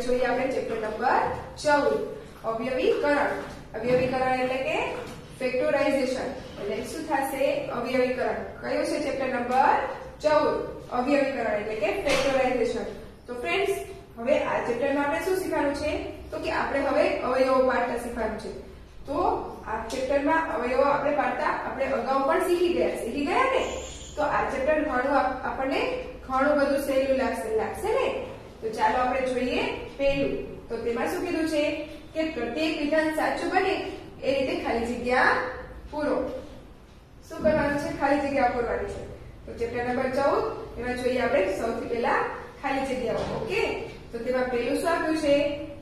જોઈએ આપણે chapter number 14 અવયવીકરણ. અવયવીકરણ એટલે કે ફેક્ટોરાઇઝેશન. એટલે શું થશે? અવયવીકરણ. કયું છે ચેપ્ટર નંબર 14 અવયવીકરણ એટલે કે ફેક્ટોરાઇઝેશન. તો ફ્રેન્ડ્સ, હવે આ ચેપ્ટરમાં આપણે શું શીખવાનું છે? તો કે આપણે હવે અવયવો પાડતા શીખવાનું છે. તો આ ચેપ્ટરમાં અવયવો આપણે પાડતા આપણે અગાઉ પણ શીખી ગયા ને? તો આ ચેપ્ટર આપણને ઘણું બધું સહેલું લાગશે ને? તો ચાલો આપણે જોઈએ પહેલું. તો તેમાં શું કીધું છે કે પ્રત્યેક વિધાન સાચું બને એ રીતે ખાલી જગ્યા પૂરો. શું કરવાનું છે? ખાલી જગ્યા પૂરવાની છે. તો ચેપ્ટર નંબર 14 એમાં જોઈએ આપણે સૌથી પહેલા ખાલી જગ્યાઓ. ઓકે, તો તેમાં પહેલું શું આપ્યું છે?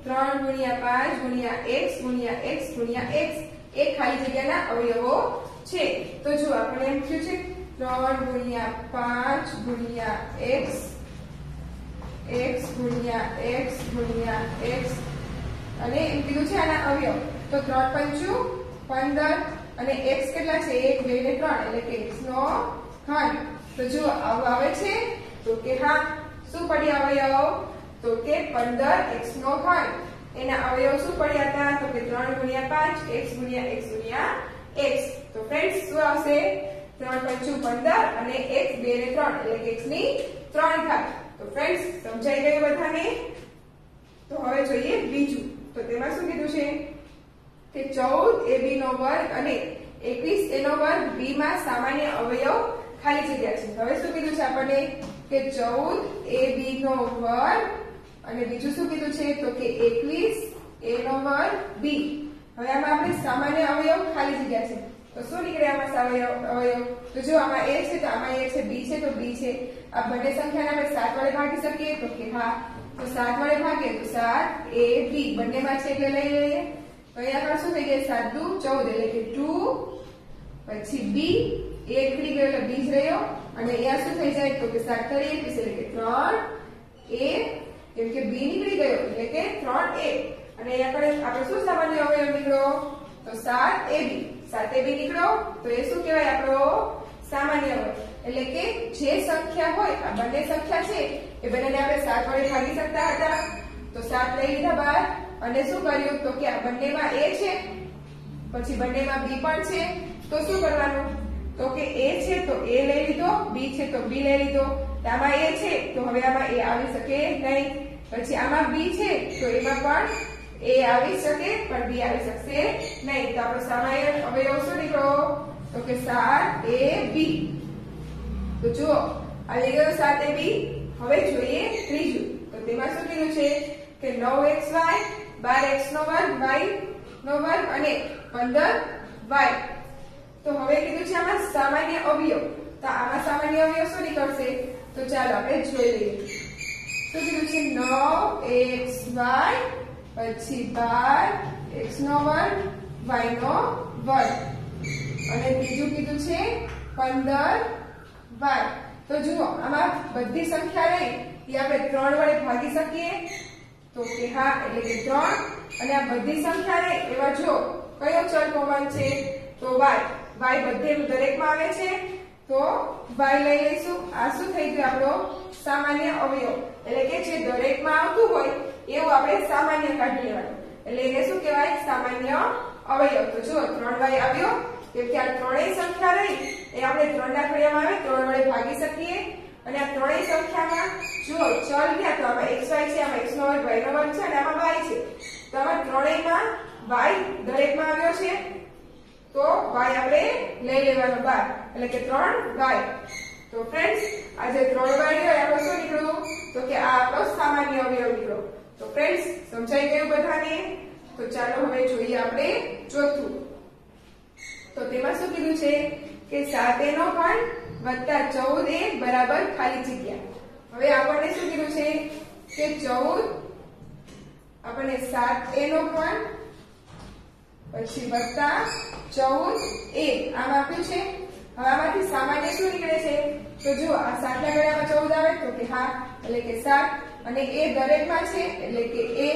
3 × 5 × x × x × x એ ખાલી જગ્યાના અવયવો છે. તો જો આપણે એમ કહ્યું છે 3 × 5 × x x × x × x અને એમ કીધું છે આના અવયવ. તો 3 × 5 = 15 અને x કેટલા છે? 1 2 ને 3 એટલે કે x નો ઘન. તો જો આવું આવે છે તો કે હા, શું પડ્યા અવયવ? તો કે 15 x નો ઘન. એના અવયવ શું પડ્યા હતા? તો કે 3 × 5 x × x × x. તો ફ્રેન્ડ્સ શું આવશે? 3 × 15 અને x 2 ને 3 એટલે કે x ની 3 ઘાત. તો ફ્રેન્ડ્સ સમજાઈ ગયું બધાને? તો હવે જોઈએ બીજું. તો તેમાં શું કીધું છે કે 14ab નો વર્ગ અને 21a નો વર્ગ b માં સામાન્ય અવયવ ખાલી જગ્યા છે. હવે શું કીધું છે આપણને કે 14ab નો વર્ગ અને બીજું શું કીધું છે? તો કે 21a નો વર્ગ b. હવે આમાં આપણે સામાન્ય અવયવ ખાલી જગ્યા છે. તો શું નીકળે આમાં અવયવ? તો જો આમાં a છે તો આમાં a છે, b છે તો b છે. આ બંને સંખ્યાને આપણે 7 વડે ભાગી શકીએ? તો કે હા. તો 7 વડે ભાગીએ તો 7ab બંનેમાં છે એટલે લઈ લઈએ. તો અહીંયા આગળ શું થઈ જાય? 7 × 2 = 14 એટલે કે 2 પછી b a નીકળી ગયો એટલે b જ રહ્યો અને અહીંયા શું થઈ જાય? તો કે 7 × 21 એટલે કે 3a કેમ કે b નીકળી ગયો એટલે કે 3a અને અહીંયા આગળ આપણે શું સામાન્ય અવયવ નીકળ્યો? તો 7ab. 7ab નીકળ્યો તો એ શું કહેવાય? આપણો સામાન્ય અવયવ. એટલે કે જે સંખ્યા હોય, આ બંને સંખ્યા છે એ બંનેને આપણે 7 વડે ભાગી શકતા હતા. તો 7 લઈ લીધા બહાર અને શું કર્યું? તો કે આ બંનેમાં a છે પછી બંનેમાં b પણ છે. તો શું કરવાનું? તો કે a છે તો a લઈ લીધો, b છે તો b લઈ લીધો. આમાં a છે તો હવે આમાં a આવી શકે નહીં. પછી આમાં b છે તો એમાં પણ a આવી શકે પણ b આવી શકશે નહીં. તો આપણો સામાન્ય અવયવ શું નીકળ્યો? તો કે 7ab. તો જુઓ આવી ગયો 7ab. હવે જોઈએ ત્રીજું. તો તેમાં શું કીધું છે કે 9xy 12x² y નો વર્ગ અને 15y. તો હવે કીધું છે આમાં સામાન્ય અવયવ. તો આમાં સામાન્ય અવયવ શું નીકળશે? તો ચાલો આપણે જોઈ લઈએ. શું કીધું છે? 9xy પછી 12x² y નો વર્ગ અને બીજું કીધું છે 15y. તો જુઓ આમાં બધી સંખ્યા રહી એ આપણે 3 વડે ભાગી શકીએ? તો કે હા, એટલે કે 3 અને આ બધી સંખ્યા રહી એવા જો કયો ચલ કોમન છે? તો y. y બધે દરેકમાં આવે છે તો y લઈ લઈશું. આ શું થઈ ગયું? આપણો સામાન્ય અવયવ. એટલે કે જે દરેકમાં આવતું હોય એવું આપણે સામાન્ય કાઢી લેવાનું. એટલે એને શું કહેવાય? સામાન્ય અવયવ. તો જો 3y આવ્યો કેમ કે આ ત્રણેય સંખ્યા રહી એ આપણે 3 ના ઘડિયામાં આવે 3 વડે ભાગી શકીએ. અને આ ત્રણેય સંખ્યામાં જો ચલ ગયા તો આમાં xy છે, આમાં x² y² છે અને આમાં y છે. તો આમાં ત્રણેયમાં y દરેકમાં આવ્યો છે તો y આપણે લઈ લેવાનો બહાર એટલે કે 3y. તો ફ્રેન્ડ્સ આ જે 3y રહ્યો આપણો શું નીકળ્યું? તો કે આ આપણો સામાન્ય અવયવ નીકળ્યો. તો ફ્રેન્ડ્સ સમજાઈ ગયું બધાને? તો ચાલો હવે જોઈએ આપણે ચોથું. તો તેમાં શું કીધું છે કે 7a નો ઘન વત્તા 14a બરાબર ખાલી જગ્યા. હવે આપણને શું કીધું છે કે 14 આપણને 7a નો ઘન પછી વત્તા 14a આમ આપ્યું છે. હવે આમાંથી સામાન્ય શું નીકળે છે? તો જો આ 7 ના ઘડિયામાં 14 આવે તો કે હા એટલે કે 7 અને a દરેકમાં છે એટલે કે a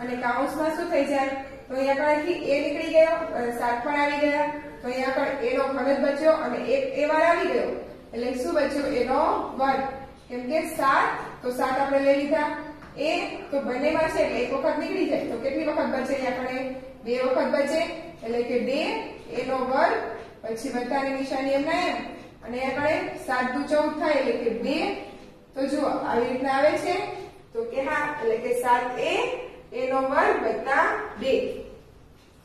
અને કાઉન્સમાં શું થઈ જાય? તો અહીંયા આગળથી a નીકળી ગયો અને 7 પણ આવી ગયા. તો અહીંયા આગળ a નો ઘન જ બચ્યો અને એક a વાર આવી ગયો એટલે શું બચ્યું? a નો વર્ગ. કેમ કે 7 તો 7 આપણે લઈ લીધા એ તો બંનેમાં છે એટલે એક વખત નીકળી જાય તો કેટલી વખત બચે આપણે 2 વખત બચે એટલે કે 2 a નો વર્ગ પછી વત્તાની નિશાની એમના એમ અને આપણે 7 દુ 14 થાય એટલે કે 2 તો જુઓ આવી રીતના આવે છે તો કે હા એટલે કે 7a a નો વર્ગ વત્તા 2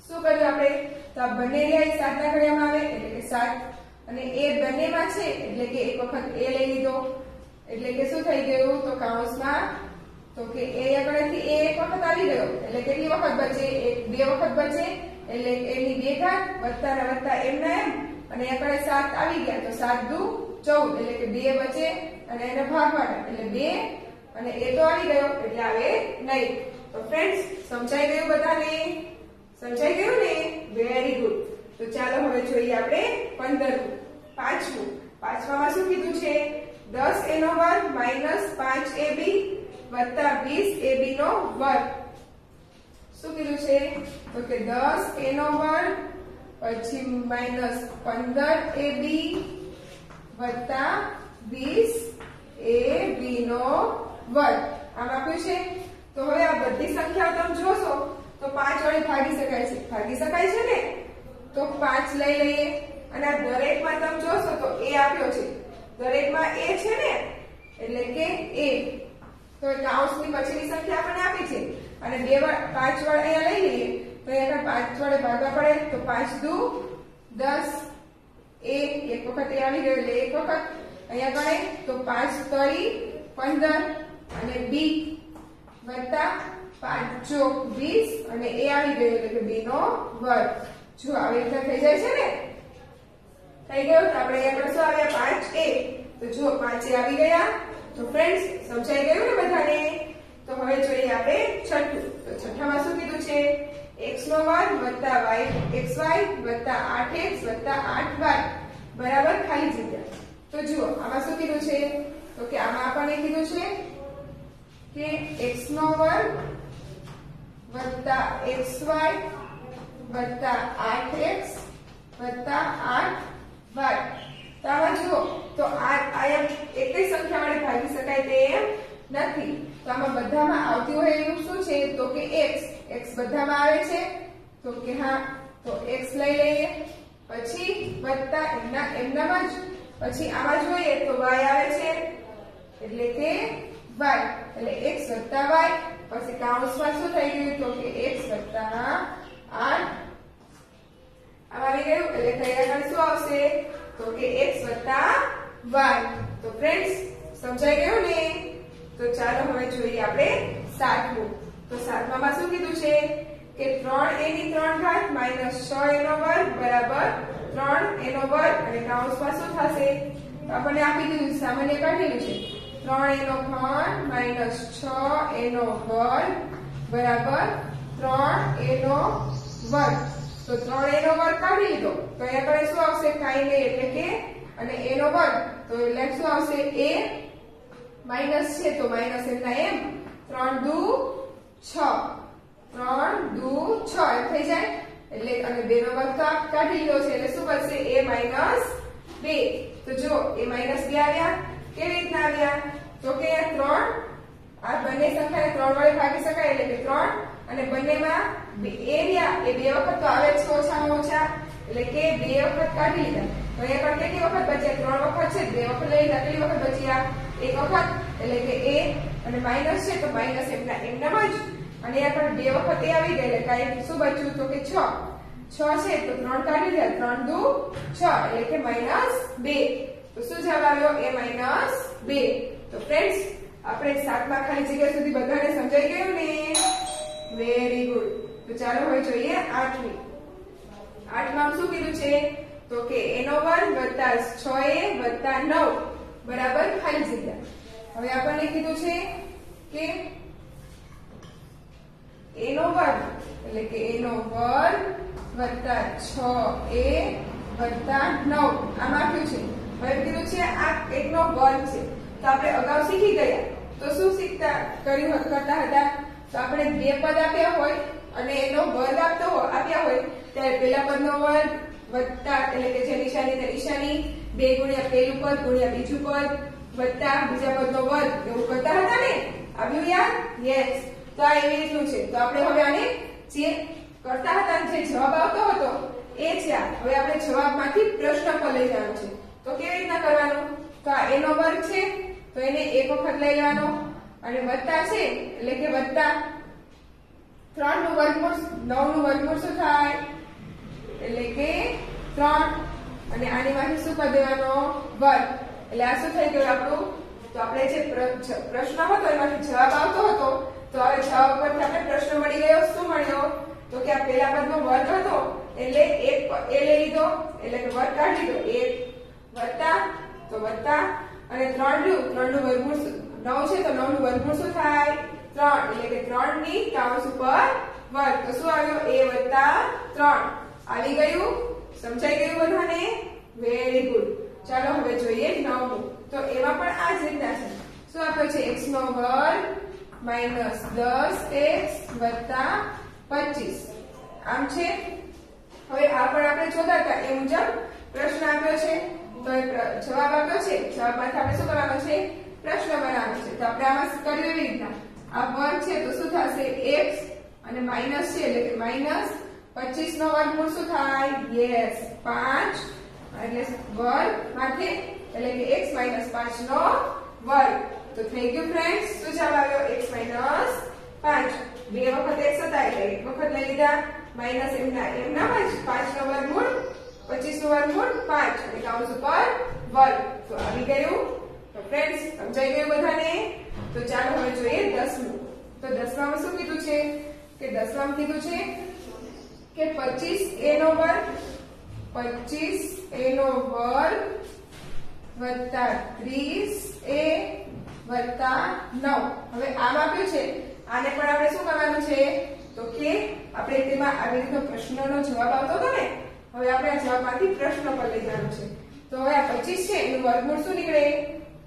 શું કર્યું આપણે તો આ બંને લઈ 7 ના ઘડિયામાં આવે એટલે કે 7 અને એ બંનેમાં છે એટલે કે એક વખત a લઈ લીધો એટલે કે શું થઈ ગયું તો કૌંસમાં તો કે a આગળથી a એક વખત આવી ગયો એટલે કેટલી વખત બચે એક 2 વખત બચે એટલે a ની 2 ઘાત વત્તા ના વત્તા એમના એમ અને આગળ 7 આવી ગયા તો 7 દુ 14 એટલે કે 2 બચે અને એને ભાગવાના એટલે 2 અને a તો આવી ગયો એટલે આવે નહીં તો ફ્રેન્ડ્સ સમજાઈ ગયું બધાને સમજાઈ ગયું ને વેરી ગુડ તો ચાલો હવે જોઈએ આપણે 15મું પાંચમામાં શું કીધું છે 10a નો વર્ગ માઈનસ 5ab વત્તા 20ab નો વર્ગ શું કીધું છે તો કે 10a નો વર્ગ પછી માઈનસ 15ab વત્તા 20ab નો વર્ગ આમ આપ્યું છે તો હવે આ બધી સંખ્યાઓ તમે જોશો તો 5 વડે ભાગી શકાય છે ને તો 5 લઈ લઈએ અને આ દરેકમાં તમે જોશો તો a આપ્યો છે દરેકમાં a છે ને એટલે કે a તો કૌંસની પછીની સંખ્યા આપણને આપી છે અને 5 વડે અહીંયા લઈ લઈએ તો અહીંયા 5 વડે ભાગવા પડે તો 5 દુ 10 a એક વખત a આવી ગયો એટલે એક વખત અહીંયા ગણે તો 5 તરી 15 અને b વત્તા 5 ચોક 20 અને a આવી ગયો એટલે કે 2 નો વર્ગ જો આવી રીતે થઈ જાય છે ને થઈ ગયો તો આપણે અહીંયા શું આવ્યા 5a તો જો 5a આવી ગયા તો ફ્રેન્ડ્સ સમજાઈ ગયું ને બધાને તો હવે જોઈએ આપણે છઠ્ઠું તો છઠ્ઠામાં શું કીધું છે x નો વર્ગ વત્તા xy વત્તા 8x વત્તા 8y બરાબર ખાલી જગ્યા તો જુઓ આમાં શું કીધું છે તો કે આમાં આપણને કીધું છે કે x નો વર્ગ વત્તા xy વત્તા 8x વત્તા 8y તો આમાં જુઓ તો આ એક જ સંખ્યા વડે ભાગી શકાય તેમ નથી તો આમાં બધામાં આવતી હોય એવું શું છે તો કે x બધામાં આવે છે તો કે હા તો x લઈ લઈએ પછી વત્તા એમનામાં જ પછી આમાં જોઈએ તો y આવે છે એટલે કે y એટલે x વત્તા y પછી કૌંસમાં શું થઈ ગયું તો કે x વત્તા 8 આવી ગયું એટલે અહીંયા શું આવશે તો કે x વત્તા y તો ફ્રેન્ડ્સ સમજાઈ ગયું ને તો ચાલો હવે જોઈએ આપણે 7મું તો 7મામાં શું કીધું છે કે 3a ની 3 ઘાત માઈનસ 6a નો વર્ગ બરાબર 3a નો વર્ગ અને કૌંસમાં શું થશે તો આપણને આપી દીધું સામાન્ય કાઢેલું છે 3a નો ઘન માઈનસ 6a નો વર્ગ બરાબર 3a નો વર્ગ તો 3a નો વર્ગ કાઢી લીધો તો અહીંયા આગળ શું આવશે કાઈ નહીં એટલે કે અને a નો વર્ગ તો એટલે શું આવશે a માઈનસ છે તો માઈનસ એમના એમ 3 દુ 6 3 દુ 6 એમ થઈ જાય એટલે અને 2 નો વર્ગ તો કાઢી લીધો છે એટલે શું બનશે a માઈનસ 2 તો જો a માઈનસ 2 આવ્યા કેવી રીતના આવ્યા તો કે 3 આ બંને સંખ્યાને 3 વડે ભાગી શકાય એટલે કે 3 અને બંનેમાં એરિયા એ 2 વખત તો આવે છે ઓછામાં ઓછા એટલે કે 2 વખત કાઢી લીધા તો અહીંયા પણ કેટલી વખત બચ્યા 3 વખત છે 2 વખત લઈ લીધા કેટલી વખત બચ્યા એક વખત એટલે કે a અને માઈનસ છે તો માઈનસ એમનામ જ અને અહીંયા પણ 2 વખત એ આવી ગઈ એટલે કાઈ શું બચ્યું તો કે 6 છે તો 3 કાઢી લીધા 3 દુ 6 એટલે કે -2 તો શું જવાબ આવ્યો a -2 તો ફ્રેન્ડ્સ આપણે 7માં ખાલી જગ્યા સુધી બધાને સમજાઈ ગયું ને વેરી ગુડ તો ચાલો હવે જોઈએ 8મી 8માં શું કીધું છે તો કે a નો વર્ગ વત્તા 6a વત્તા 9 બરાબર ખાલી જગ્યા હવે આપણને કીધું છે કે a નો વર્ગ એટલે કે a નો વર્ગ વત્તા 6a વત્તા 9 આમ આપ્યું છે હવે કીધું છે આ એકનો વર્ગ છે તો આપણે અગાઉ શીખી ગયા તો શું કરતા હતા તો આપણે બે પદ આપ્યા હોય અને એનો વર્ગ આપ્યા હોય ત્યારે પહેલા પદનો વર્ગ વત્તા એટલે કે જે નિશાની તે નિશાની 2 ગુણ્યા પહેલું પદ ગુણ્યા બીજું પદ વત્તા બીજા પદનો વર્ગ એવું કરતા હતા ને આવ્યું યાદ યસ. તો આ એવી રીતનું છે. તો આપણે હવે આને જે કરતા હતા જે જવાબ આવતો હતો એ છે આ. હવે આપણે જવાબમાંથી પ્રશ્ન પર લઈ જવાનો છે. તો કેવી રીતના કરવાનું? તો આ a નો વર્ગ છે તો એને એક વખત લઈ લેવાનો અને વત્તા છે એટલે કે વત્તા 3 નું વર્ગમૂળ 9 નું વર્ગમૂળ શું થાય એટલે કે 3 અને આની માંથી શું કરી દેવાનો વર્ગ. એટલે આ શું થઈ ગયું આપણું? તો આપણે જે પ્રશ્ન હતો એમાંથી જવાબ આવતો હતો તો હવે જવાબ પરથી આપણે પ્રશ્ન મળી ગયો. શું મળ્યો? તો કે આ પહેલા પદનો વર્ગ હતો એટલે એક એ લઈ લીધો એટલે કે વર્ગ કાઢી લીધો 1 વત્તા તો વત્તા અને 3 રહ્યું 3 નું વર્ગમૂળ 9 છે તો 9 નું વર્ગમૂળ શું થાય 3 એટલે કે 3 ની કૌંસ ઉપર વર્ગ. તો શું આવ્યો a 3 આવી ગયું. સમજાઈ ગયું બધાને? Very good. ચાલો હવે જોઈએ 9મું. તો એમાં પણ આ જ રીતના છે. શું આપ્યો છે? x નો વર્ગ માઈનસ 10x વત્તા 25 આમ છે. હવે આ પણ આપણે જોતા હતા એ મુજબ પ્રશ્ન આપ્યો છે તો જવાબ આપ્યો છે. જવાબમાંથી આપણે શું કરવાનો છે? પ્રશ્ન બનાવવાનો છે. તો આપણે આમાં કર્યું એવી રીતના આ વર્ગ છે તો શું થશે x અને માઈનસ છે એટલે કે માઈનસ 25 નો વર્ગમૂળ શું થાય? યસ 5 એટલે વર્ગ માથે એટલે કે x 5 નો વર્ગ. તો થઈ ગયું ફ્રેન્ડ્સ. શું જવાબ આવ્યો? x 5. બે વખત x હતા એટલે એક વખત લઈ લીધા માઈનસ એમના જ 5 નો વર્ગમૂળ 25 નું વર્ગમૂળ 5 અને કૌંસ ઉપર વર્ગ. તો આવી ગયું. તો ફ્રેન્ડ્સ સમજાઈ ગયું બધાને? તો ચાલો હવે જોઈએ 10મું. તો 10માં શું કીધું છે કે 10માં કીધું છે કે 25a નો વર્ગ 25a નો વર્ગ વત્તા 30a વત્તા 9. હવે આમ આપ્યું છે આને પણ આપણે શું કરવાનું છે? તો કે આપણે તેમાં આવી રીતનો પ્રશ્નનો જવાબ આવતો હતો ને હવે આપણે આ જવાબમાંથી પ્રશ્ન પર લઈ જવાનું છે. તો હવે આ 25 છે એનું વર્ગમૂળ શું નીકળે?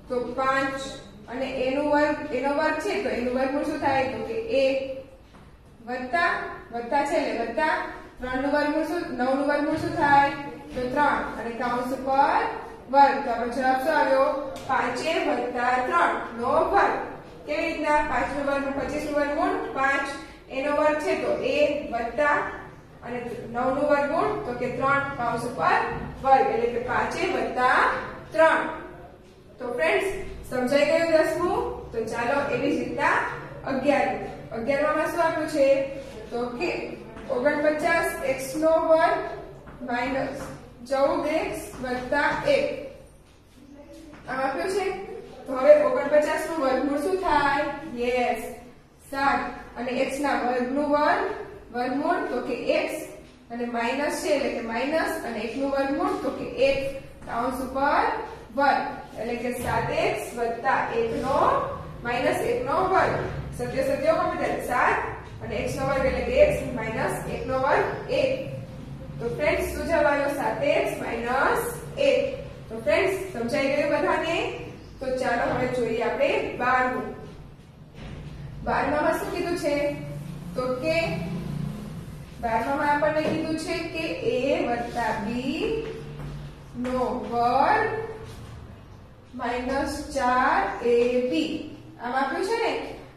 તો 5 અને એનો વર્ગ છે તો એનું વર્ગમૂળ શું થાય? તો કે a વત્તા છે એટલે વત્તા 3 નું વર્ગમૂળ શું 9 નું વર્ગમૂળ શું થાય? તો 3 અને કૌંસ પર વર્ગ. તો આપણો જવાબ શું આવ્યો? 5a વત્તા 3 નો વર્ગ. કેવી રીતના? 5 નું વર્ગમૂળ 25 નું વર્ગમૂળ 5 એનો વર્ગ છે તો a વત્તા અને 9 નું વર્ગમૂળ તો કે 3 કૌંસ પર વર્ગ એટલે કે 5a વત્તા 3. તો ફ્રેન્ડ્સ સમજાઈ ગયું 10મું. તો ચાલો એવી જ રીતના 11માં શું આપ્યું છે? તો કે 49x નો વર્ગ માઈનસ 14x વત્તા 1 આમ આપ્યું છે. તો હવે 49 નું વર્ગમૂળ શું થાય? યસ 7 અને x ના વર્ગનું વર્ગમૂળ તો કે x અને માઈનસ છે એટલે કે માઈનસ અને 1 નું વર્ગમૂળ તો કે 1 કૌંસ ઉપર વર્ગ એટલે કે 7x વત્તા 1 નો માઈનસ 1 નો વર્ગ. સત્ય સત્યો કોમ્પ્યુટર 7 અને x નો વર્ગ એટલે કે x માઈનસ 1 નો વર્ગ 1. તો ફ્રેન્ડ્સ શું જવાબ આવ્યો? 7x minus 1. તો ફ્રેન્ડ્સ સમજાઈ ગયું બધાને? તો ચાલો હવે જોઈએ આપણે 12મું. 12માં શું કીધું છે? તો કે 12માં આપણને કીધું છે કે a વત્તા b નો વર્ગ માઈનસ 4ab આમ આપ્યું છે ને.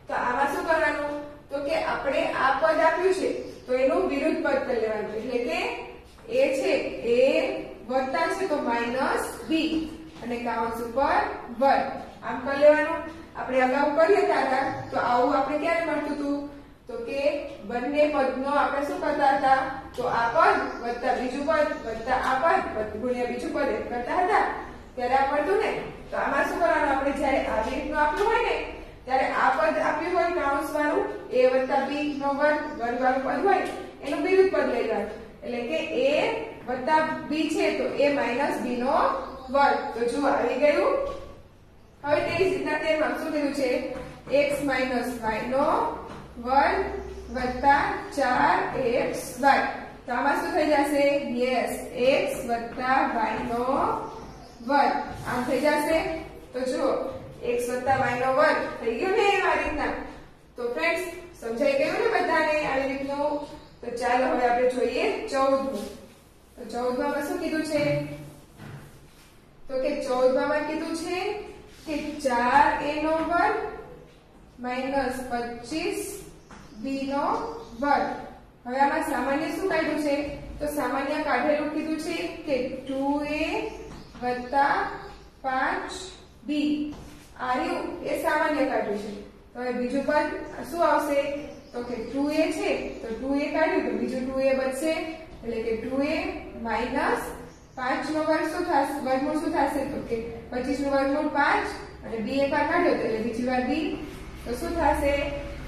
તો આમાં શું કરવાનું? તો કે આપણે આ પદ આપ્યું છે તો એનું વિરુદ્ધ પદ કરી લેવાનું એટલે કે a છે a વત્તા છે તો માઈનસ b અને કૌંસ ઉપર વર્ગ આમ કરી લેવાનું. આપણે અગાઉ કર્યા હતા તો આવું આપણે ક્યારે મળતું હતું? તો કે બંને પદનો આપણે શું કરતા હતા? તો આ પદ વત્તા બીજું પદ વત્તા આ પદ ગુણ્યા બીજું પદ એમ કરતા હતા ત્યારે આ મળતું ને. તો આમાં શું કરવાનું? આપણે જ્યારે આવી રીતનું આપ્યું હોય ને ત્યારે આ પદ આપ્યું હોય કૌંસ વાળું a વત્તા b નો વર્ગ વાળું પદ હોય એનું વિરુદ્ધ પદ લઈ લેવાનું એટલે કે a વત્તા b છે તો a માઈનસ b નો વર્ગ. તો જો આવી ગયું. હવે તેવી જ રીતના 13માં શું કીધું છે? x માઈનસ y નો વર્ગ વત્તા 4xy. તો આમાં શું થઈ જશે? યસ x વત્તા y નો વર્ગ આમ થઈ જશે. તો જુઓ x વત્તા y નો વર્ગ થઈ ગયો ને આ રીતના. તો ફ્રેન્ડ્સ સમજાઈ ગયું ને બધાને આવી રીતનું? તો ચાલો હવે આપણે જોઈએ 14મું. તો 14માં શું કીધું છે? તો કે 14માં કીધું છે કે 4a નો વર્ગ માઇનસ 25b નો વર્ગ. હવે આમાં સામાન્ય શું કાઢ્યું છે? તો સામાન્ય કાઢેલું કીધું છે કે 2a વત્તા 5b આર્યું એ સામાન્ય કાઢ્યું છે. તો હવે બીજું પદ શું આવશે? તો કે 2a છે તો 2a કાઢ્યું તો બીજું 2a બચશે એટલે કે 2a માઇનસ 5 નો વર્ગ શું થશે? વર્ગમૂળ શું થશે? તો કે 25 નું વર્ગમૂળ 5 અને b એકવાર કાઢ્યો તો એટલે બીજી વાર b. તો શું થશે?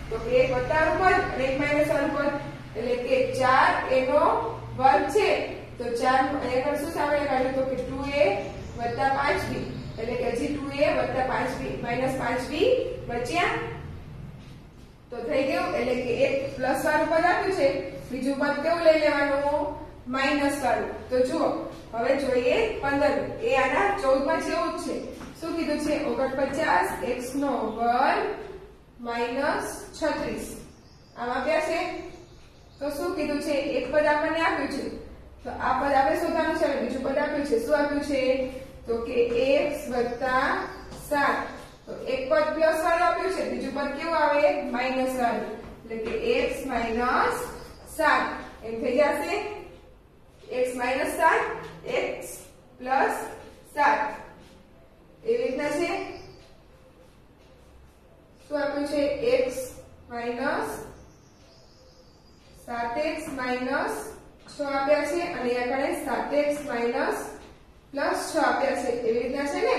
તો કે એક વત્તા પદ અને એક માઇનસ વાળું પદ એટલે કે 4a નો વર્ગ છે તો 4 અહીંયા શું સામે કાઢ્યું? તો કે 2a વત્તા 5b એટલે કે હજી 2a વત્તા 5b માઇનસ 5b બચ્યા. તો થઈ ગયું એટલે કે એક પ્લસ વાળું પદ આપ્યું છે, બીજું પદ કેવું લઈ લેવાનું? માઇનસ વાળું. તો જુઓ હવે જોઈએ 15 એ આના 14 માં જેવું જ છે. શું કીધું છે? 49 x નો વર્ગ માઇનસ 36 આમ આપ્યા છે. તો શું કીધું છે? એક પદ આપણને આપ્યું છે તો આ પદ આપણે શોધવાનું છે. અને બીજું પદ આપ્યું છે. શું આપ્યું છે? તો કે x વત્તા 7. તો એક પદ પ્લસ વાળું આપ્યું છે, બીજું પદ કેવું આવે? માઇનસ વાળું એટલે કે x માઇનસ 7 એમ થઈ જશે. x માઇનસ 7 x પ્લસ 7 એવી રીતના છે. શું આપ્યું છે? x માઇનસ 7x માઇનસ 6 આપ્યા છે અને આગળ 7x માઇનસ પ્લસ 6 આપ્યા છે. એવી રીતના છે ને.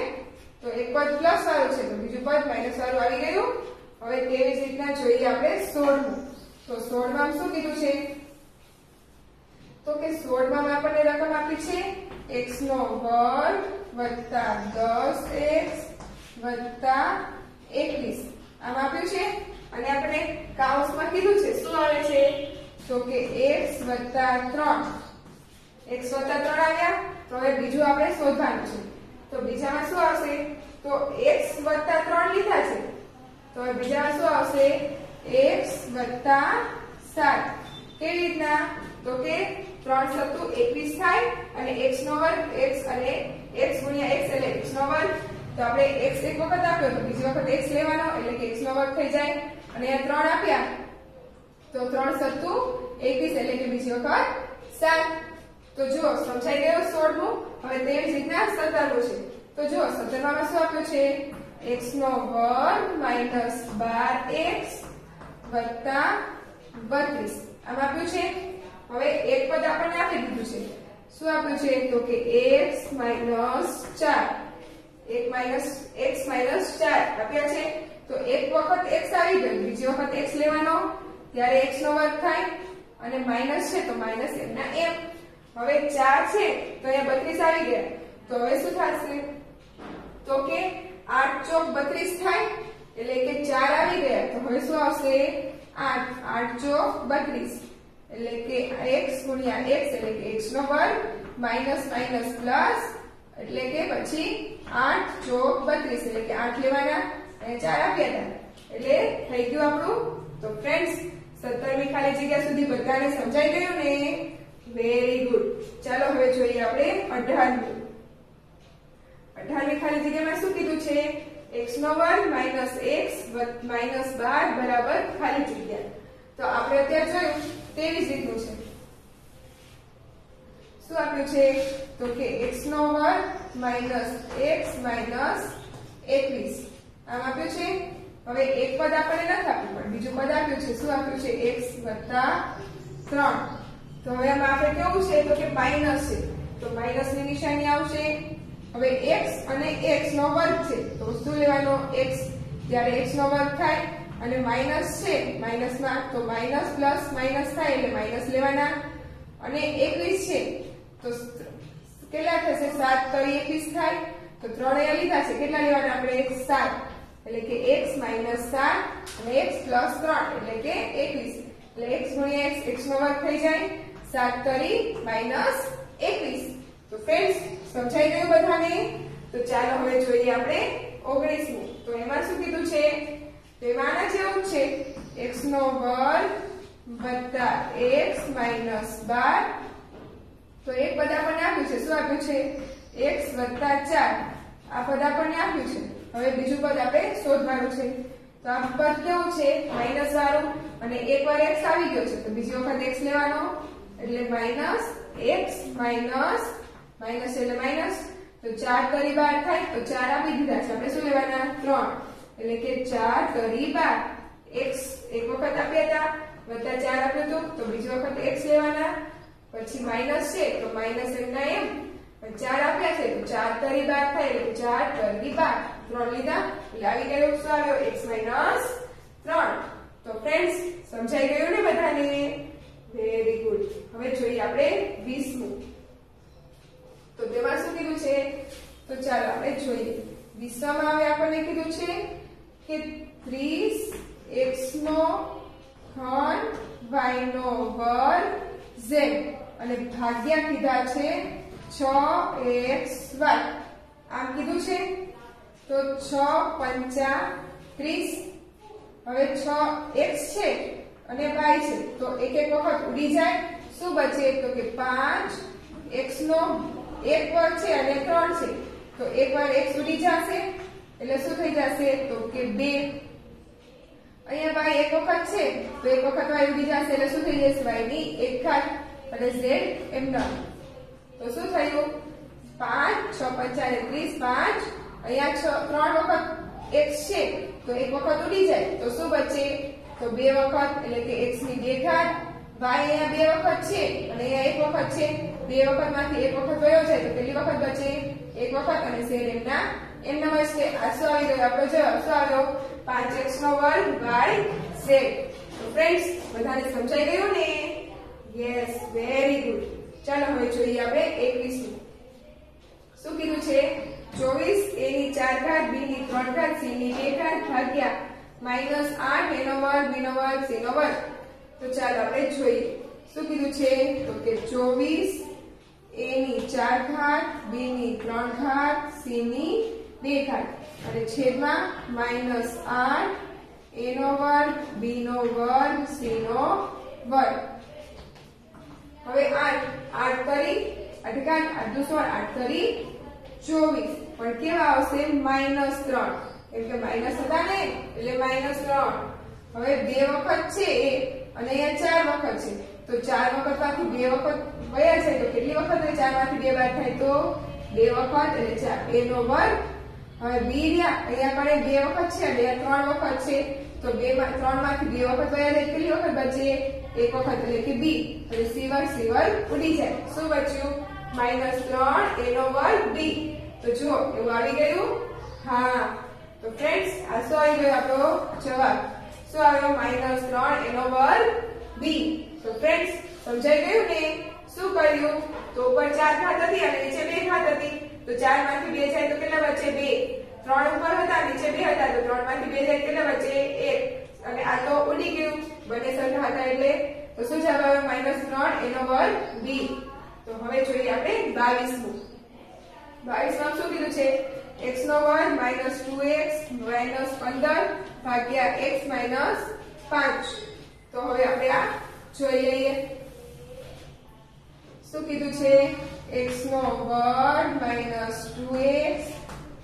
તો એક પદ પ્લસ વાળું છે તો બીજું પદ માઇનસ વાળું આવી ગયું. હવે તેવી જ રીતના જોઈએ આપણે 16. તો 16 માં શું કીધું છે? તો કે 16 માં આપણને રકમ આપી છે x નો વર્ગ વત્તા 10x વત્તા 21 આમ આપ્યું છે. અને આપણે કૌંસમાં કીધું છે શું આવે છે? તો કે x વત્તા 3 x વત્તા 3 આવ્યા. તો હવે બીજું આપણે શોધવાનું છે. તો બીજામાં શું આવશે? તો x વત્તા 3 લીધા છે તો હવે બીજામાં શું આવશે? x વત્તા 7. કેવી રીતના? તો કે 3 સત્તુ 21 થાય અને x નો વર્ગ x અને x ગુણ્યા x એટલે x નો વર્ગ. તો આપણે x એક વખત આપ્યો તો બીજી વખત x લેવાનો એટલે કે x નો વર્ગ થઈ જાય. અને અહીંયા 3 આપ્યા તો 3 સત્તુ 21 એટલે કે બીજી વખત 7. તો જુઓ સમજાઈ ગયો 16 નું. હવે તેવી જ રીતના 17 છે. તો જુઓ 17 માં શું આપ્યું છે? x નો વર્ગ માઇનસ 12x વત્તા 32 આમ આપ્યું છે. હવે એક પદ આપણને આપી દીધું છે. શું આપ્યું છે? તો કે x માઇનસ 4 x માઇનસ 4 આપ્યા છે. તો એક વખત x આવી ગયું, બીજી વખત x લેવાનો ત્યારે x નો વર્ગ થાય અને માઇનસ છે તો માઇનસ m ના m. હવે 4 છે તો અહીંયા 32 આવી ગયા. તો હવે શું થશે? તો કે 8 ચોક 32 થાય એટલે કે 4 આવી ગયા. તો હવે શું આવશે? 8 ચોક 32 એટલે કે x ગુણ્યા x એટલે કે x નો વર્ગ માઇનસ માઇનસ પ્લસ એટલે કે પછી 8 ચોક 32 એટલે કે 8 લેવાના અને 4 આપ્યા હતા એટલે થઈ ગયું આપણું. તો ફ્રેન્ડ્સ 17મી ખાલી જગ્યા સુધી બધાને સમજાઈ ગયું ને? Very good. ચાલો હવે જોઈએ આપણે 18મી. 18મી ખાલી જગ્યામાં શું કીધું છે? x નો વર્ગ માઇનસ x માઇનસ 12 બરાબર ખાલી જગ્યા. તો આપણે અત્યારે જોયું તેવી જ રીતનું છે. શું આપ્યું છે? તો કે x નો વર્ગ માઇનસ x માઇનસ 21 આમ આપ્યું છે. હવે એક પદ આપણને નથી આપ્યું પણ બીજું પદ આપ્યું છે. શું આપ્યું છે? x વત્તા 3. તો હવે આમાં આપણે કેવું છે? તો કે માઇનસ છે તો માઇનસ ની નિશાની આવશે. હવે x અને x નો વર્ગ છે તો શું લેવાનો? x જ્યારે x નો વર્ગ થાય અને માઇનસ છે માઇનસમાં તો માઇનસ પ્લસ માઇનસ થાય એટલે માઇનસ લેવાના. અને 21 છે તો કેટલા થશે? 7 તો 21 થાય તો 3 અહીંયા લીધા છે. કેટલા લેવાના આપણે? 7 એટલે કે x માઇનસ 7 અને x પ્લસ 3 એટલે કે 21 એટલે x ગુણ્યા x નો વર્ગ થઈ જાય. 7 તરી માઇનસ 21. તો ફ્રેન્ડ્સ સમજાઈ ગયું બધાને? તો ચાલો હવે જોઈએ આપણે 19મું. તો એમાં શું કીધું છે? તો એમાં આના જેવું છે x નો વર્ગ વત્તા x માઇનસ 12. તો એક પદ આપણને આપ્યું છે. શું આપ્યું છે? x વત્તા 4 આ પદ આપણને આપ્યું છે. હવે બીજું પદ આપણે શોધવાનું છે. તો આ પદ કેવું છે માઈનસ વાળું અને એકવાર x આવી ગયો છે તો બીજી વખત x લેવાનો એટલે માઈનસ x માઈનસ માઈનસ એટલે માઈનસ તો 4 તરી 12 થાય તો 4 આપી દીધા છે આપણે શું લેવાના 3 એટલે કે 4 તરી 12 x એક વખત આપ્યા હતા વત્તા 4 આપ્યો તો બીજી વખત x લેવાના પછી માઈનસ છે તો માઈનસ એમના એમ 4 આપ્યા છે તો 4 તરી 12 થાય એટલે 4 તરી 12 3 લીધા એટલે આવી ગયો શું આવ્યો x માઈનસ 3 તો ફ્રેન્ડ્સ સમજાઈ ગયું ને બધાને વેરી ગુડ હવે જોઈએ આપણે 20મું તો તેમાં શું કીધું છે તો ચાલો આપણે જોઈએ 20 માં હવે આપણને કીધું છે કે 30x નો ઘન y નો વર્ગ z અને ભાગ્યા કીધા છે 6xy આમ કીધું છે તો 6 પંચા 30 હવે 6x છે અને y છે તો એક એક વખત ઉડી જાય શું બચે તો કે 5x નો એક વર્ગ છે અને 3 છે તો એકવાર x ઉડી જશે એટલે શું થઈ જશે તો કે 2 અહીંયા y એક વખત છે તો એક વખત y ઉડી જશે એટલે શું થઈ જશે y ની એક ઘાત અને z એમના તો શું થયું 5 6 5 30 5 અહીંયા 3 વખત x છે તો એક વખત ઉડી જાય તો શું બચે તો 2 વખત એટલે કે x ની 2 ઘાત y અહીંયા 2 વખત છે અને અહીંયા એક વખત છે 2 વખતમાંથી એક વખત વયો જાય તો કેટલી વખત બચે એક વખત અને z એમના વચ્ચે આ શું આવી ગયો આપણો જવાબ શું આવ્યો 5x નો વર્ગ y z તો ફ્રેન્ડ્સ બધાને સમજાઈ ગયું ને યસ વેરી ગુડ ચાલો હવે જોઈએ આપણે 21 શું કીધું છે 24 a ની 4 ઘાત b ની 3 ઘાત c ની 2 ઘાત ભાગ્યા -8 a નો વર્ગ b નો વર્ગ c નો વર્ગ તો ચાલો આપણે જોઈએ શું કીધું છે તો કે 24 a ની 4 ઘાત b ની 3 ઘાત c ની 2 ઘાત અને છેદમાં -8 a નો વર્ગ b નો વર્ગ c નો વર્ગ હવે 8 કરી 8 ઘાત 8 * 8 કરી 24 પણ કેવા આવશે -3 કેમ કે માઈનસ હતા ને એટલે -3 હવે 2 વખત છે અને અહીંયા 4 વખત છે તો 4 વખતમાંથી 2 વખત વયા જાય તો કેટલી વખત 4 માંથી 2 બાદ થાય તો 2 વખત એટલે 4 a નો વર્ગ હવે b અહીંયા પણ 2 વખત છે અને અહીંયા 3 વખત છે તો 3 માંથી 2 વખત વયા જાય કેટલી વખત બચે એક વખત એટલે કે b એટલે c વર્ગ ઉડી જાય શું બચ્યું -3 a નો વર્ગ b તો જુઓ એવું આવી ગયું હા તો ફ્રેન્ડ્સ આ શું આવી ગયો આપણો જવાબ શું આવ્યો -3 a નો વર્ગ b તો ફ્રેન્ડ્સ સમજાઈ ગયું ને શું કર્યું તો ઉપર 4 ઘાત હતી અને નીચે 2 ઘાત હતી તો 4 માંથી 2 જાય તો કેટલા બચે 2 3 ઉપર હતા નીચે 2 હતા તો 3 માંથી 2 જાય કેટલા બચે 1 અને આ તો ઉડી ગયું બંને સરખા હતા એટલે તો શું જવાબ આવ્યો -3 a નો વર્ગ b તો હવે જોઈએ આપણે 22મું 22માં શું કીધું છે x નો વર્ગ -2x -15 ભાગ્યા x -5 તો હવે આપણે આ જોઈ લઈએ શું કીધું છે x નો વર્ગ -2x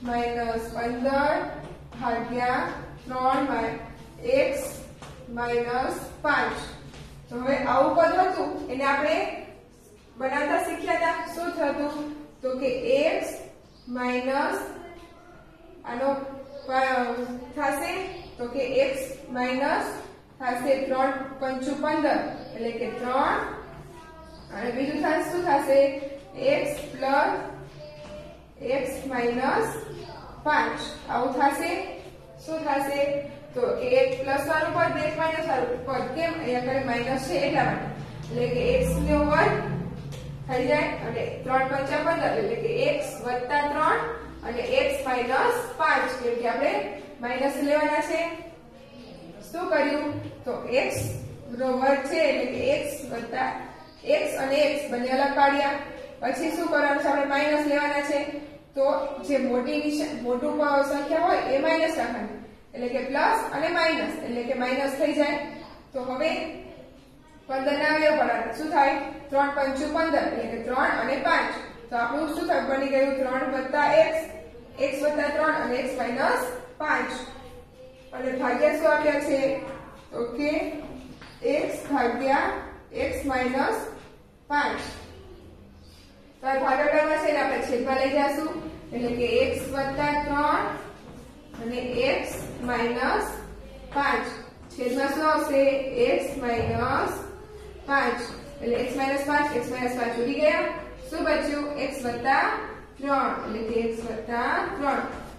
-15 ભાગ્યા 3x -5 તો હવે આવું પદ હતું એને આપણે બનાવતા શીખ્યા હતા શું થતું તો કે x માઈનસ આનો થશે તો કે x માઈનસ થશે 3 પંચું 15 એટલે કે 3 અને બીજું થશે શું થશે x પ્લસ x માઈનસ 5 આવું થશે શું થશે તો કે x પ્લસ વાળું પદ x માઈનસ વાળું પદ કેમ અહીંયા કરે માઈનસ છે એટલા માટે એટલે કે x નો વર્ગ થઈ જાય અને 3 પંચા 15 એટલે કે x વત્તા 3 અને x માઈનસ 5 કેમ કે આપણે માઈનસ લેવાના છે શું કર્યું તો x નો વર્ગ છે એટલે કે x વત્તા x અને x બંને અલગ પાડ્યા પછી શું કરવાનું છે આપણે માઈનસ લેવાના છે તો જે મોટું સંખ્યા હોય એ માઈનસ રાખવાની એટલે કે પ્લસ અને માઈનસ એટલે કે માઈનસ થઈ જાય તો હવે 15 ના અવયવ પાડવાના શું થાય 3 પંચું 15 એટલે કે 3 અને 5 તો આપણું શું થાય બની ગયું 3 વત્તા x x વત્તા 3 અને x માઈનસ 5 અને ભાગ્યા શું આપ્યા છે તો કે x ભાગ્યા x માઈનસ 5. તો આ ભાગાકારમાં છે ને આપણે છેદમાં લઈ જઈશું એટલે કે x વત્તા 3 અને x માઈનસ 5 છેદમાં શું આવશે x માઈનસ 5 એટલે x માઈનસ 5 ઉડી ગયા શું બચ્યું x વત્તા 3 એટલે કે x વત્તા 3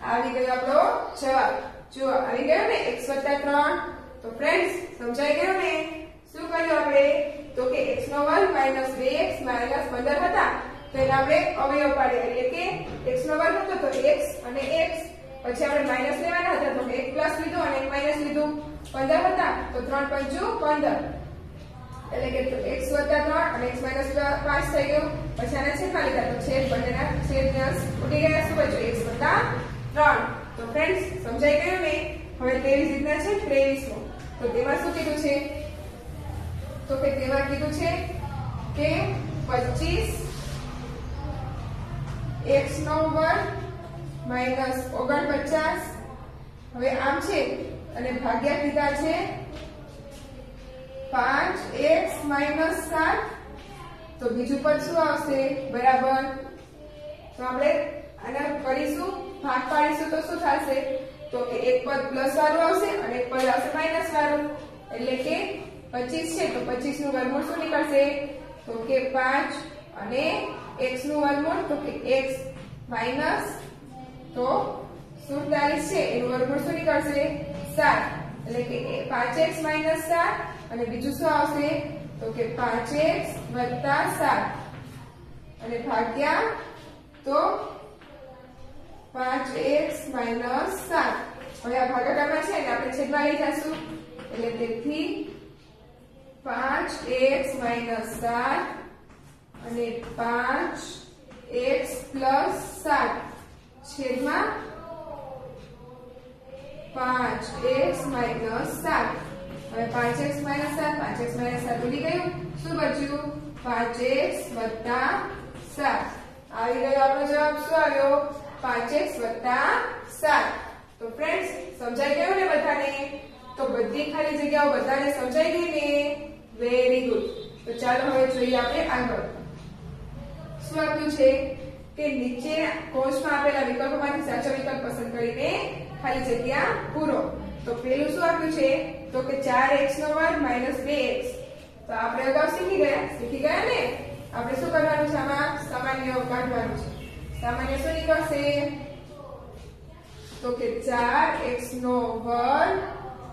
આવી ગયો આપણો જવાબ જો આવી ગયો ને x વત્તા 3 તો ફ્રેન્ડ્સ સમજાઈ ગયો ને શું કર્યું આપણે તો કે x નો વર્ગ માઈનસ 2x માઈનસ 15 હતા તો એને આપણે અવયવ પાડ્યા એટલે કે x નો વર્ગ હતો તો x અને x પછી આપણે માઈનસ લેવાના હતા તો 1 પ્લસ લીધું અને 1 માઈનસ લીધું 15 હતા તો 3 પંચું 15 એટલે કે x વત્તા 3 અને x માઈનસ 5 થઈ ગયું પછી આને છેદમાં લીધા તો છેદ બંનેના છેદના ઉડી ગયા શું બચ્યું x વત્તા 3 તો ફ્રેન્ડ્સ સમજાઈ ગયું ને હવે તેવી જ રીતના છે 23મો તો તેમાં શું કીધું છે તો કે તેમાં કીધું છે કે 25 x નો વર્ગ માઈનસ 49 હવે આમ છે અને ભાગ્યા કીધા છે 5x માઈનસ 7 તો બીજું પદ શું આવશે બરાબર તો આપણે આના કરીશું ભાગ પાડીશું તો શું થશે તો કે એક પદ પ્લસ વાળું આવશે અને એક પદ આવશે માઈનસ વાળું એટલે કે 25 છે તો 25 નું વર્ગમૂળ શું નીકળશે તો કે 5 અને x નું વર્ગમૂળ તો કે x માઈનસ તો 47 છે એનું વર્ગમૂળ શું નીકળશે 7 એટલે કે 5x માઈનસ 7 અને બીજું શું આવશે તો કે 5x વત્તા 7 અને ભાગ્યા તો 5x માઈનસ 7 હવે આ ભાગાકારમાં છે ને આપણે છેદમાં લઈ જઈશું એટલે તેથી 5x માઈનસ 7 અને 5x પ્લસ 7 છેદમાં 5x માઈનસ 7 હવે 5x માઈનસ 7 5x માઈનસ 7 ઉડી ગયું શું બચ્યું 5x વત્તા 7 આવી ગયો આપણો જવાબ શું આવ્યો 5x વત્તા 7 તો ફ્રેન્ડ્સ સમજાઈ ગયું ને બધાને તો બધી ખાલી જગ્યાઓ બધાને સમજાઈ ગઈ ને વેરી ગુડ તો ચાલો હવે જોઈએ આપણે આગળ શું આપ્યું છે કે નીચે કૌંસમાં આપેલા વિકલ્પોમાંથી સાચો વિકલ્પ પસંદ કરીને ખાલી જગ્યા પૂરો તો પેલું શું આપ્યું છે તો કે 4x નો વર્ગ માઈનસ 2x તો આપણે અગાઉ શીખી ગયા ને આપણે શું કરવાનું છે આમાં સામાન્ય કાઢવાનું છે સામાન્ય શું નીકળશે તો કે 4x નો વર્ગ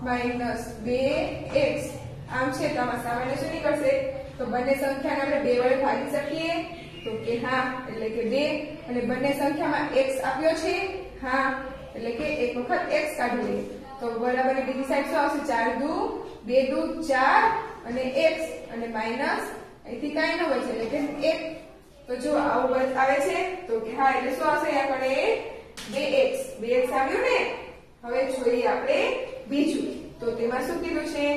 માઈનસ 2x આમ છે તો આમાં સામાન્ય શું નીકળશે તો બંને સંખ્યાને આપણે 2 વડે ભાગી શકીએ તો કે હા એટલે કે 2 અને બંને સંખ્યામાં x આપ્યો છે હા એટલે કે એક વખત x કાઢી લઈએ તો બરાબર બીજી સાઈડ શું આવશે 4 દુ 2 દુ 4 અને x અને માઈનસ અહીંથી કાઈ ન બચે એટલે કે 1 તો જો આવું આવે છે તો કે હા એટલે શું આવશે આપણે 2x આવ્યું ને હવે જોઈએ આપણે બીજું તો તેમાં શું કીધું છે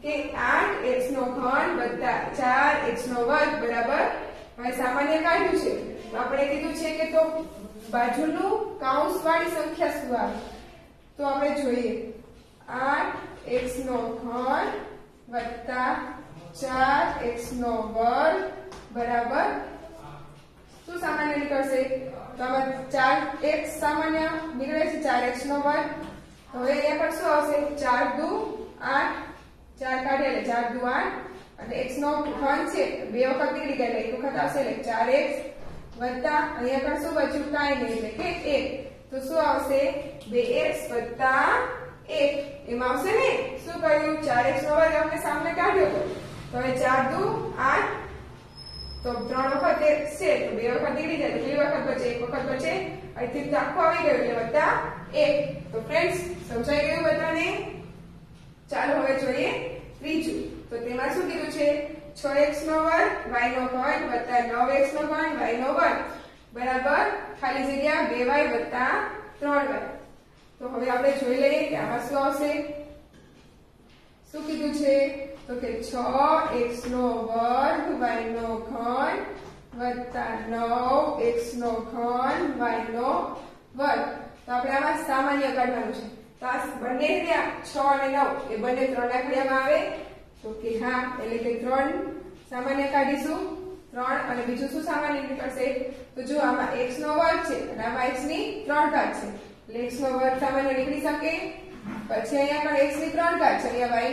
કે 8x નો ઘન વત્તા 4x નો વર્ગ બરાબર હવે સામાન્ય કાઢ્યું છે તો આપણે કીધું છે કે તો બાજુનું કૌંસ વાળી સંખ્યા શું આવે તો આપણે જોઈએ 8x નો ઘન વત્તા 4x નો વર્ગ બરાબર શું સામાન્ય નીકળશે તો આમાં 4x સામાન્ય નીકળે છે 4x નો વર્ગ હવે અહીંયા પર શું આવશે 4 દુ 8 4 કાઢીએ એટલે 4 દુ 8 અને x નો ઘન છે બે વખત નીકળી ગયા એટલે એક વખત આવશે એટલે 4x વત્તા અહીંયા પર શું બચ્યું કાઈ નહીં એટલે કે 1 તો શું આવશે 2x વત્તા 1 એમાં આવશે ને શું કહ્યું 4x નો વર્ગ આપણે સામે કાઢ્યો તો હવે 4 દુ 8 તો 3 વખત x છે તો 2 વખત નીકળી જાય તો 2 વખત બચે 1 વખત બચે અહીંથી તો આખું આવી ગયું એટલે વત્તા 1 તો ફ્રેન્ડ્સ સમજાઈ ગયું બધાને ચાલો હવે જોઈએ ત્રીજું તો તેમાં શું કીધું છે 6x નો વર્ગ y નો ઘન વત્તા 9x નો ઘન y નો વર્ગ બરાબર ખાલી જગ્યા 2y વત્તા 3y તો હવે આપણે જોઈ લઈએ કે આમાં શું આવશે શું કીધું છે તો કે 6x નો વર્ગ y નો ઘન વત્તા 9x નો ઘન y નો વર્ગ તો આપણે આમાં સામાન્ય કાઢવાનું છે તો તો આ બંને રહ્યા 6 અને 9 એ બંને 3 ના ઘડિયામાં આવે તો કે હા એટલે કે 3 સામાન્ય કાઢીશું 3 અને બીજું શું સામાન્ય નીકળશે તો જો આમાં x નો વર્ગ છે અને આમાં x ની 3 ઘાત છે એટલે x નો વર્ગ સામાન્ય નીકળી શકે પછી અહીંયા પણ x ની 3 ઘાત છે અહીંયા y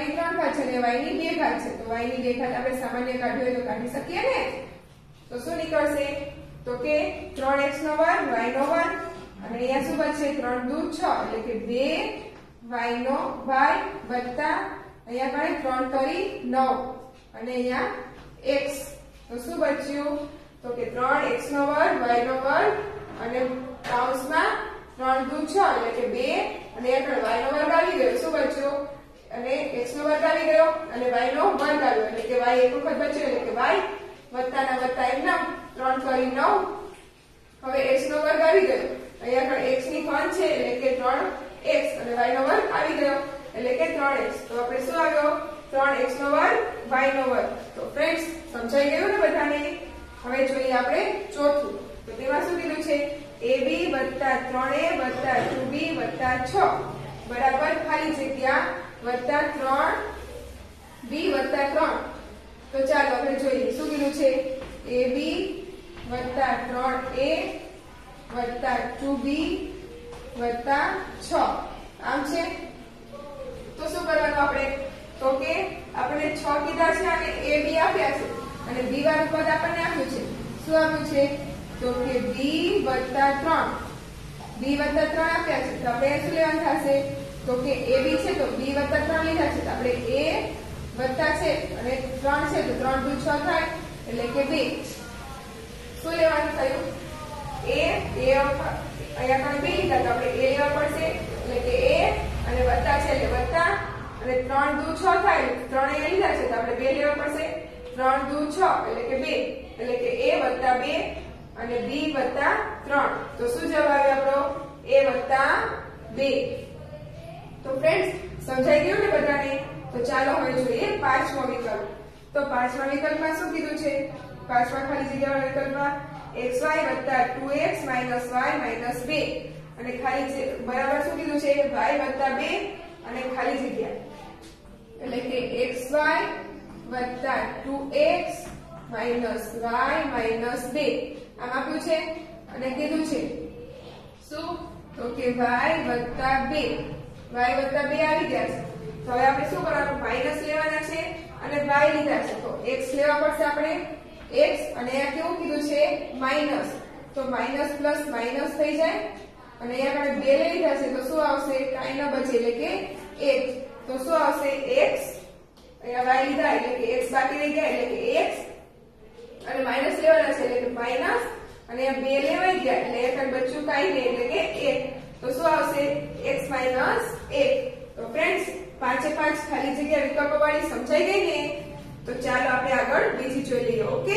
ની 3 ઘાત છે અને y ની 2 ઘાત છે તો y ની 2 ઘાત આપણે સામાન્ય કાઢવી હોય તો કાઢી શકીએ ને તો શું નીકળશે તો કે 3x નો વર્ગ y નો વર્ગ અને અહીંયા શું બચશે 3 દૂ 6 એટલે કે 2 y નો y વત્તા અહીંયા પણ 3 કરી 9 અને અહીંયા x તો શું બચ્યું તો કે 3x નો વર્ગ y નો વર્ગ અને કૌંસમાં 3 દૂ 6 એટલે કે 2 અને અહીંયા y નો વર્ગ આવી ગયો શું બચ્યું અને x નો વર્ગ આવી ગયો અને y નો વર્ગ આવ્યો એટલે કે y એક વખત બચ્યો એટલે કે y વત્તાના વત્તા એમના 3 કરી 9 હવે x નો વર્ગ આવી ગયો અહીંયા પણ x ની ઘન છે એટલે કે 3x અને y નો વર્ગ આવી ગયો એટલે કે 3x તો આપણે શું આવ્યો 3x નો વર્ગ y નો વર્ગ તો ફ્રેન્ડ્સ સમજાઈ ગયું ને બધાને હવે જોઈએ આપણે ચોથું તો તેમાં શું કીધું છે ab + 3a + 2b + 6 બરાબર ખાલી જગ્યા +3b + 3 તો ચાલો આપણે જોઈએ શું કીધું છે ab + 3a + 2b + 6 આમ છે તો શું કરવાનું આપણે તો કે આપણે 6 કીધા છે અને ab આપ્યા છે અને b વાળું પદ આપણને આપ્યું છે શું આપ્યું છે તો કે b + 3 આપ્યા છે તો આપણે શું લેવાનું થશે તો કે ab છે તો b + 3 લીધા છે તો આપણે a વત્તા છે અને 3 છે તો 3 દૂ 6 થાય એટલે કે 2 શું લેવાનું થયું a અહીંયા પણ 2 લીધા તો આપણે a લેવા પડશે એટલે કે a અને વત્તા છે એટલે વત્તા અને 3 દૂ 6 થાય 3 અહીંયા લીધા છે તો આપણે 2 લેવા પડશે 3 દૂ 6 એટલે કે 2 એટલે કે a + 2 અને b + 3 તો શું જવાબ આવ્યો આપણો a + 2 તો ફ્રેન્ડ્સ સમજાઈ ગયું ને બધાને તો ચાલો હવે જોઈએ પાંચમો વિકલ્પ તો પાંચમા વિકલ્પમાં શું કીધું છે પાંચમા ખાલી જગ્યાવાળા વિકલ્પમાં xy + 2x - y - 2 અને ખાલી બરાબર શું કીધું છે y + 2 અને ખાલી જગ્યા એટલે કે xy + 2x - y - 2 આમ આપ્યું છે અને કીધું છે શું તો કે y + 2 આવી ગયા છે તો હવે આપણે શું કરવાનું માઈનસ લેવાના છે અને y લીધા છે તો x લેવા પડશે આપણે x અને આ કેવું કીધું છે માઈનસ તો માઈનસ પ્લસ માઈનસ થઈ જાય અને અહીંયા આપણે 2 લઈ લીધા છે તો શું આવશે કાઈ ન બચે એટલે કે 1 તો શું આવશે x અહીંયા y લીધા એટલે કે x બાકી રહી ગયા એટલે કે x અને માઈનસ લેવાના છે એટલે કે માઈનસ અને અહીંયા 2 લેવાઈ ગયા એટલે એક બચ્યું કાઈ નહીં એટલે કે 1 તો શું આવશે x - 1 તો ફ્રેન્ડ્સ 5 એ 5 ખાલી જગ્યા વિકલ્પો વાળી સમજાઈ ગઈ ને તો ચાલો આપણે આગળ બીજી જોઈ લઈએ ઓકે